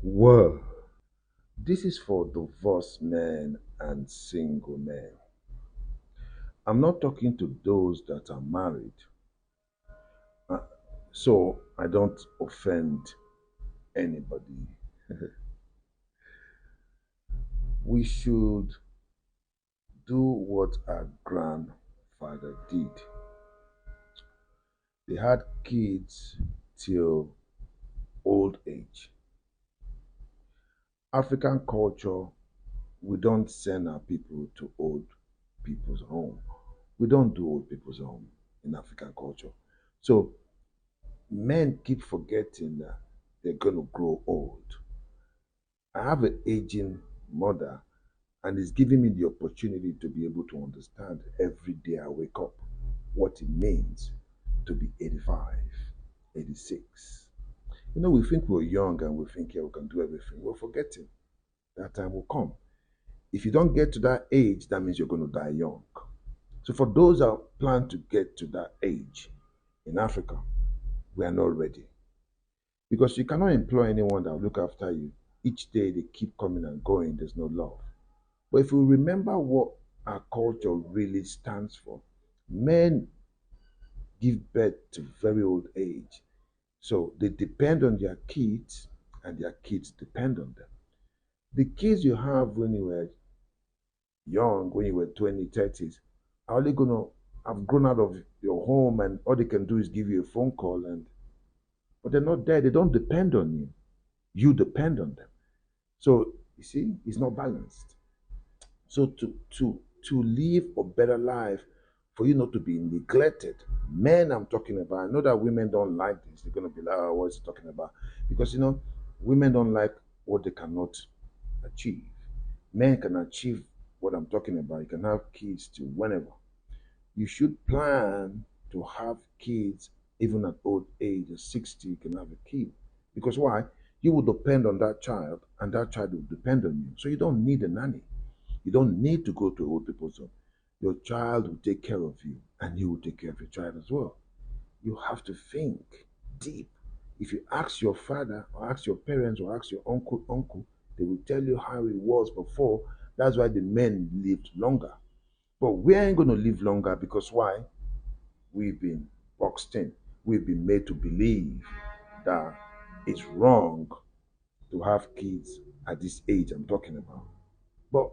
Well, this is for divorced men and single men. I'm not talking to those that are married, uh, so I don't offend anybody. We should do what our grandfather did. They had kids till old age. African culture, we don't send our people to old people's home. We don't do old people's home in African culture. So men keep forgetting that they're going to grow old. I have an aging mother, and it's giving me the opportunity to be able to understand every day I wake up what it means to be 85, 86. We think we're young and we think, yeah, we can do everything. We're forgetting that time will come. If you don't get to that age, that means you're going to die young. So for those that plan to get to that age in Africa, we are not ready. Because you cannot employ anyone that will look after you. Each day they keep coming and going, there's no love. But if we remember what our culture really stands for, men give birth to very old age. So they depend on their kids and their kids depend on them. The kids you have when you were young, when you were 20, 30s, are only going to have grown out of your home and all they can do is give you a phone call and but they're not there. They don't depend on you. You depend on them. So you see, it's not balanced. So to live a better life, for you not to be neglected. Men, I'm talking about. I know that women don't like this. They're gonna be like, "Oh, what's he talking about?" Because women don't like what they cannot achieve. Men can achieve what I'm talking about. You can have kids to whenever. You should plan to have kids even at old age, at 60, you can have a kid. Because why? You will depend on that child, and that child will depend on you. So you don't need a nanny. You don't need to go to old people's home. Your child will take care of you, and you will take care of your child as well. You have to think deep. If you ask your father, or ask your parents, or ask your uncle, they will tell you how it was before. That's why the men lived longer. But we ain't going to live longer because why? We've been boxed in. We've been made to believe that it's wrong to have kids at this age I'm talking about. But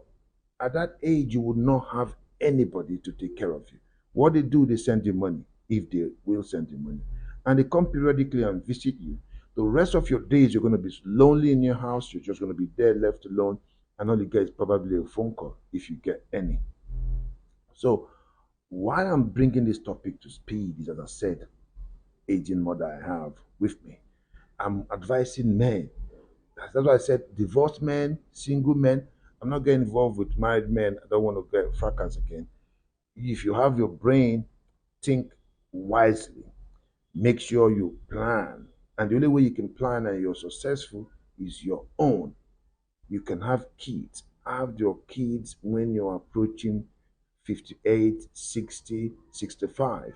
at that age, you would not have anybody to take care of you. What they do, they send you money, if they will send you money. And they come periodically and visit you. The rest of your days, you're going to be lonely in your house. You're just going to be there left alone. And all you get is probably a phone call, if you get any. So, why I'm bringing this topic to speed is, as I said, aging mother I have with me. I'm advising men. That's why I said divorced men, single men. I'm not getting involved with married men. I don't want to get fracas again. If you have your brain, think wisely. Make sure you plan. And the only way you can plan and you're successful is your own. You can have kids. Have your kids when you're approaching 58, 60, 65.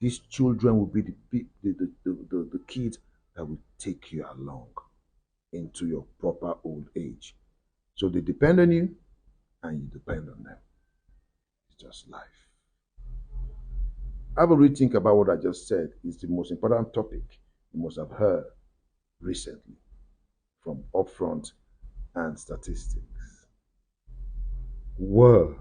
These children will be the kids that will take you along into your proper old age. So they depend on you and you depend on them. It's just life. Have a rethink about what I just said. It's the most important topic you must have heard recently from upfront and statistics. Whoa.